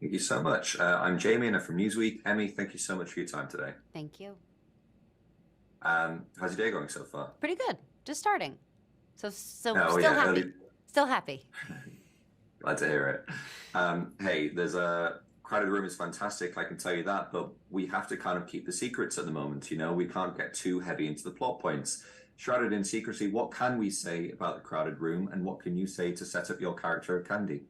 Thank you so much. I'm Jamie and I'm from Newsweek. Emmy, thank you so much for your time today. Thank you. How's your day going so far? Pretty good. Just starting. So Oh still yeah, happy. early. Still happy. Glad to hear it. Hey, there's a crowded room is fantastic, I can tell you that, but we have to kind of keep the secrets at the moment. We can't get too heavy into the plot points. Shrouded in secrecy, what can we say about the crowded room, and what can you say to set up your character, Candy?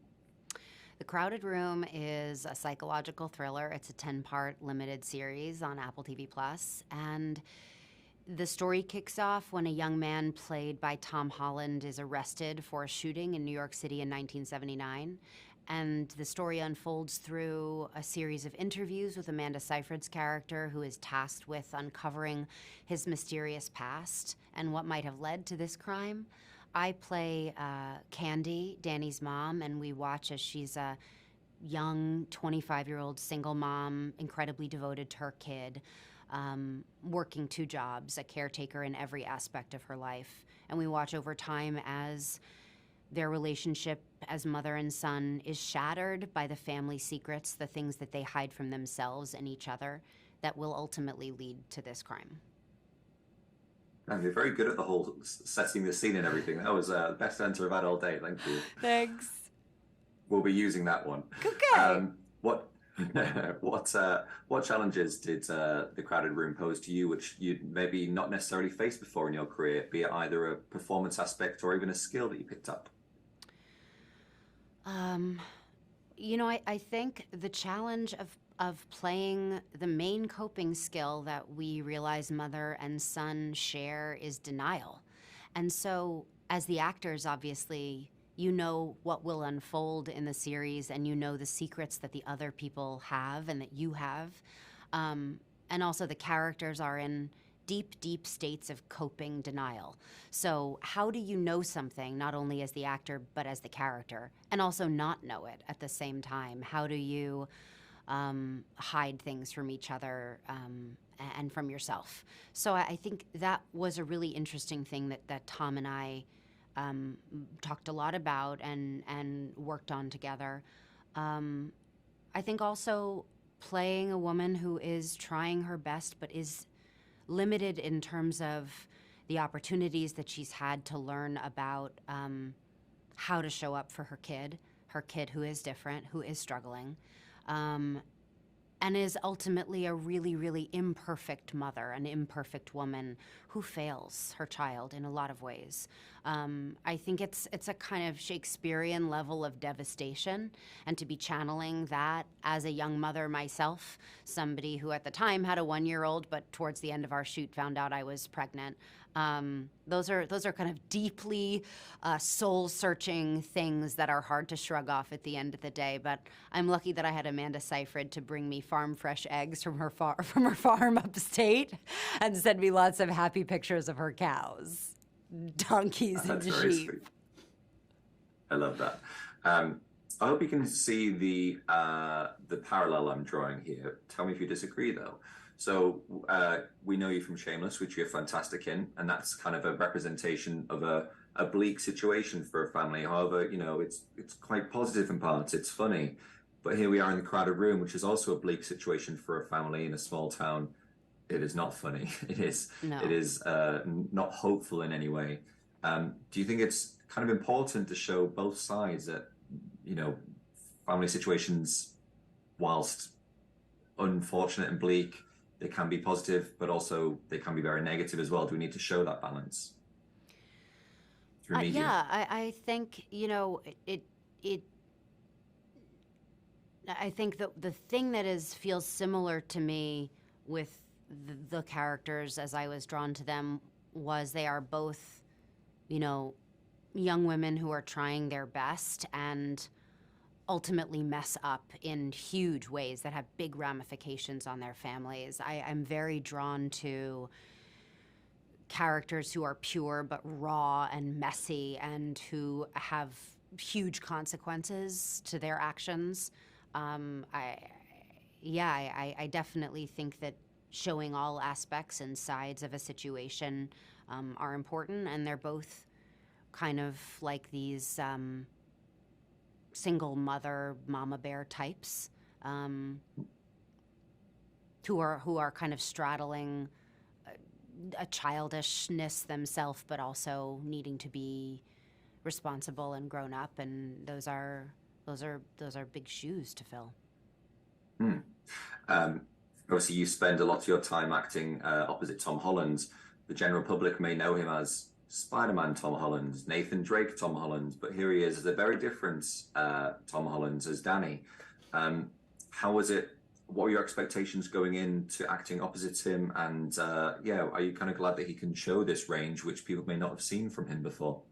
The Crowded Room is a psychological thriller. It's a 10-part limited series on Apple TV Plus, and the story kicks off when a young man played by Tom Holland is arrested for a shooting in New York City in 1979. And the story unfolds through a series of interviews with Amanda Seyfried's character, who is tasked with uncovering his mysterious past and what might have led to this crime. I play Candy, Danny's mom, and we watch as she's a young 25-year-old single mom, incredibly devoted to her kid, working two jobs, a caretaker in every aspect of her life. And we watch over time as their relationship as mother and son is shattered by the family secrets, the things that they hide from themselves and each other that will ultimately lead to this crime. And you're very good at the whole setting the scene and everything. That was the best answer I've had all day. Thank you. Thanks. We'll be using that one. Okay. What what challenges did the crowded room pose to you, which you'd maybe not necessarily faced before in your career, be it either a performance aspect or even a skill that you picked up? Um, I think the challenge of playing the main coping skill that we realize mother and son share is denial. And so, as the actors, obviously, you know what will unfold in the series and you know the secrets that the other people have and that you have. And also, the characters are in deep, deep states of coping denial. So, how do you know something, not only as the actor, but as the character, and also not know it at the same time? How do you hide things from each other and from yourself? So, I think that was a really interesting thing that Tom and I talked a lot about and worked on together. Um, I think also playing a woman who is trying her best but is limited in terms of the opportunities that she's had to learn about how to show up for her kid who is different, who is struggling, um, and is ultimately a really, really imperfect mother, an imperfect woman who fails her child in a lot of ways. I think it's a kind of Shakespearean level of devastation, and to be channeling that as a young mother myself, somebody who at the time had a 1-year-old, but towards the end of our shoot found out I was pregnant. Those are kind of deeply soul-searching things that are hard to shrug off at the end of the day. But I'm lucky that I had Amanda Seyfried to bring me farm fresh eggs from her farm upstate, and send me lots of happy pictures of her cows, donkeys, and That's very sheep. sweet. I love that. Um, I hope you can see the parallel I'm drawing here. Tell me if you disagree, though. So we know you from Shameless, which you're fantastic in, and that's kind of a representation of a bleak situation for a family. However, it's quite positive in parts. It's funny, but here we are in the crowded room, which is also a bleak situation for a family in a small town. It is not funny. It No. is not hopeful in any way. Do you think it's kind of important to show both sides that, you know, family situations, whilst unfortunate and bleak, they can be positive, but also they can be very negative as well. Do we need to show that balance through media? Yeah, I think it. I think the thing that is feels similar to me with the characters as I was drawn to them was they are both, you know, young women who are trying their best and ultimately mess up in huge ways that have big ramifications on their families. I'm very drawn to characters who are pure but raw and messy and who have huge consequences to their actions. I yeah, I definitely think that showing all aspects and sides of a situation are important, and they're both kind of like these single mother mama bear types. um, who are kind of straddling a childishness themselves, but also needing to be responsible and grown up, and those are big shoes to fill. Hmm. Um, Obviously, you spend a lot of your time acting opposite Tom Holland. The general public may know him as Spider-Man Tom Holland, Nathan Drake Tom Holland, but here he is as a very different Tom Holland as Danny. Um, how was it? What were your expectations going into acting opposite him? And yeah, are you kind of glad that he can show this range, which people may not have seen from him before?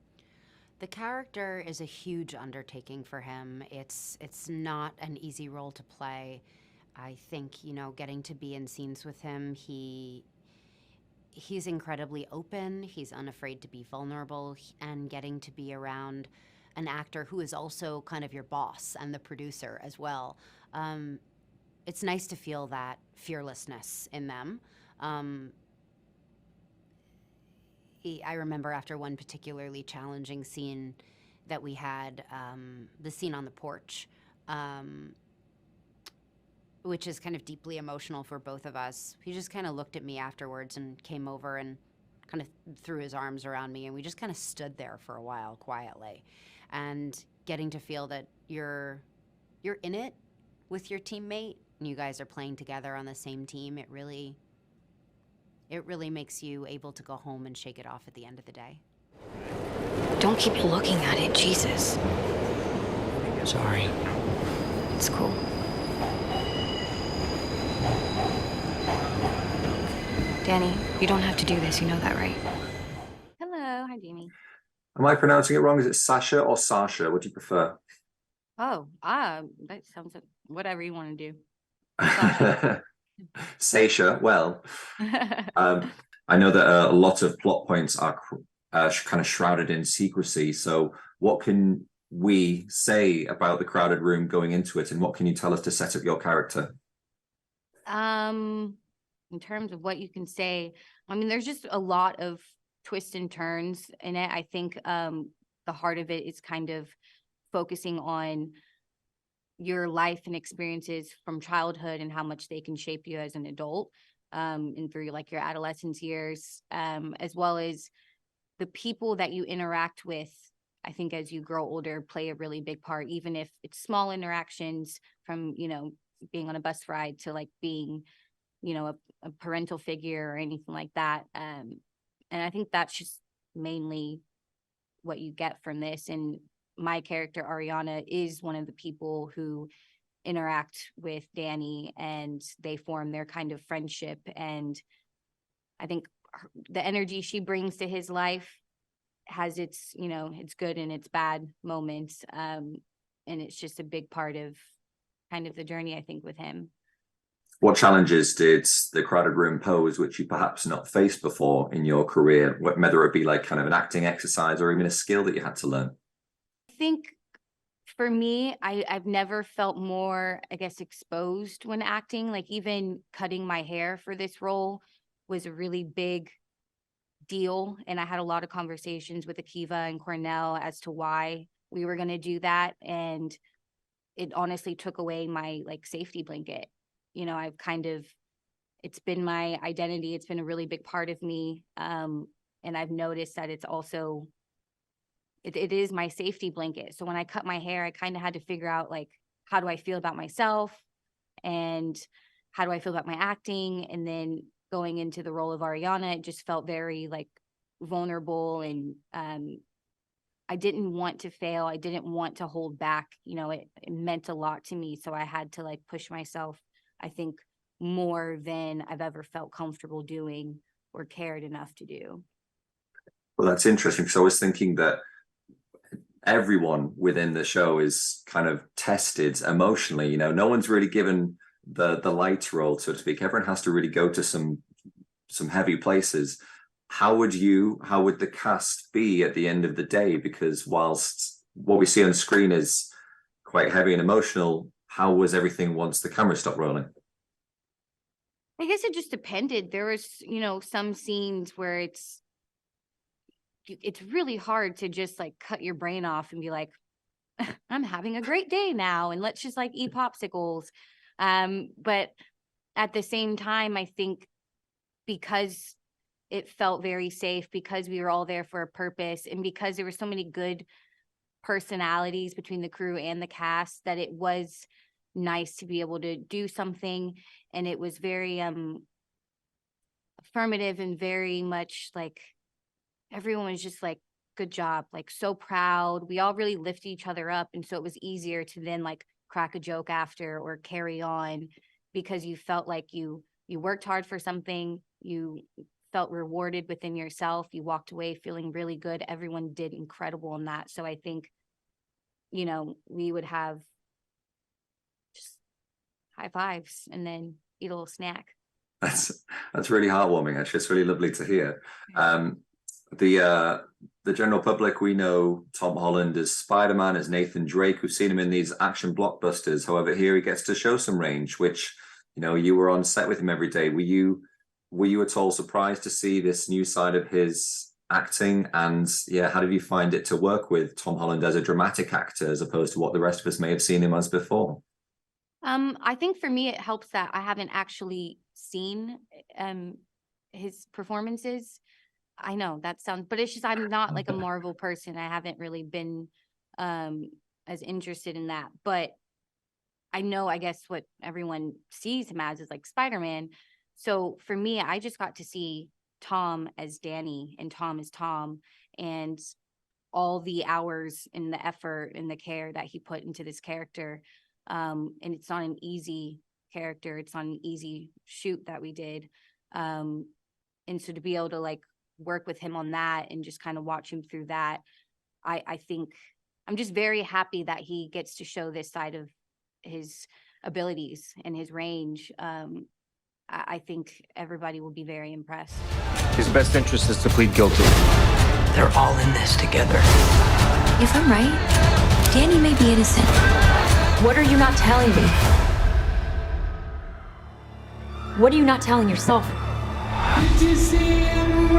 The character is a huge undertaking for him. It's not an easy role to play. I think, getting to be in scenes with him, he's incredibly open, he's unafraid to be vulnerable, and getting to be around an actor who is also kind of your boss and the producer as well. Um, it's nice to feel that fearlessness in them. Um, I remember after one particularly challenging scene that we had, the scene on the porch, um, which is kind of deeply emotional for both of us. He just kind of looked at me afterwards and came over and kind of threw his arms around me, and we just kind of stood there for a while quietly. And getting to feel that you're in it with your teammate and you guys are playing together on the same team, it really makes you able to go home and shake it off at the end of the day. Don't keep looking at it, Jesus. Sorry. It's cool. Danny, you don't have to do this, you know that, right? Hello, hi Jamie. Am I pronouncing it wrong? Is it Sasha or Sasha? What do you prefer? Oh, that sounds like whatever you want to do. Sasha, well, I know that a lot of plot points are kind of shrouded in secrecy. So, what can we say about the crowded room going into it, and what can you tell us to set up your character? In terms of what you can say, I mean, there's just a lot of twists and turns in it. I think the heart of it is kind of focusing on your life and experiences from childhood and how much they can shape you as an adult, and through like your adolescence years, as well as the people that you interact with. I think as you grow older play a really big part, even if it's small interactions from, being on a bus ride to like being, a parental figure or anything like that. And I think that's just mainly what you get from this. And my character, Ariana, is one of the people who interact with Danny and they form their kind of friendship. And I think the energy she brings to his life has its, its good and its bad moments. And it's just a big part of kind of the journey, I think, with him. What challenges did the crowded room pose, which you perhaps not faced before in your career, whether it be like kind of an acting exercise or even a skill that you had to learn? I think for me, I've never felt more, I guess, exposed when acting. Like even cutting my hair for this role was a really big deal. And I had a lot of conversations with Akiva and Cornell as to why we were going to do that. And it honestly took away my like safety blanket. I've kind of, it's been my identity. It's been a really big part of me. And I've noticed that it's also, it is my safety blanket. So when I cut my hair, I kind of had to figure out like, how do I feel about myself? And how do I feel about my acting? And then going into the role of Ariana, it just felt very like vulnerable. And I didn't want to fail. I didn't want to hold back. It meant a lot to me. So I had to like push myself, I think, more than I've ever felt comfortable doing or cared enough to do. Well, that's interesting because I was thinking that everyone within the show is kind of tested emotionally. No one's really given the light role, so to speak. Everyone has to really go to some heavy places. How would the cast be at the end of the day? Because whilst what we see on screen is quite heavy and emotional, how was everything once the camera stopped rolling? I guess it just depended. There was, some scenes where it's really hard to just like cut your brain off and be like, I'm having a great day now and let's just like eat popsicles. But at the same time, I think because it felt very safe, because we were all there for a purpose, and because there were so many good personalities between the crew and the cast, that it was nice to be able to do something. And it was very affirmative and very much like everyone was just like, good job, like so proud. We all really lifted each other up. And so it was easier to then like crack a joke after or carry on, because you felt like you worked hard for something, you felt rewarded within yourself, you walked away feeling really good. Everyone did incredible in that. So I think, you know, we would have just high fives and then eat a little snack. That's really heartwarming, actually. It's really lovely to hear. The general public, we know Tom Holland as Spider-Man, as Nathan Drake. We've seen him in these action blockbusters. However, here he gets to show some range, which, you know, you were on set with him every day. Were you at all surprised to see this new side of his acting? And yeah, how did you find it to work with Tom Holland as a dramatic actor as opposed to what the rest of us may have seen him as before? I think for me, it helps that I haven't actually seen his performances. I know that sounds, but it's just, I'm not like a Marvel person. I haven't really been as interested in that, but I know, I guess what everyone sees him as is like Spider-Man. So for me, I just got to see Tom as Danny and Tom as Tom, and all the hours and the effort and the care that he put into this character. And it's not an easy character. It's not an easy shoot that we did. And so to be able to like work with him on that and just kind of watch him through that, I think I'm just very happy that he gets to show this side of his abilities and his range. I think everybody will be very impressed. His best interest is to plead guilty. They're all in this together. If I'm right, Danny may be innocent. What are you not telling me? What are you not telling yourself? Did you see him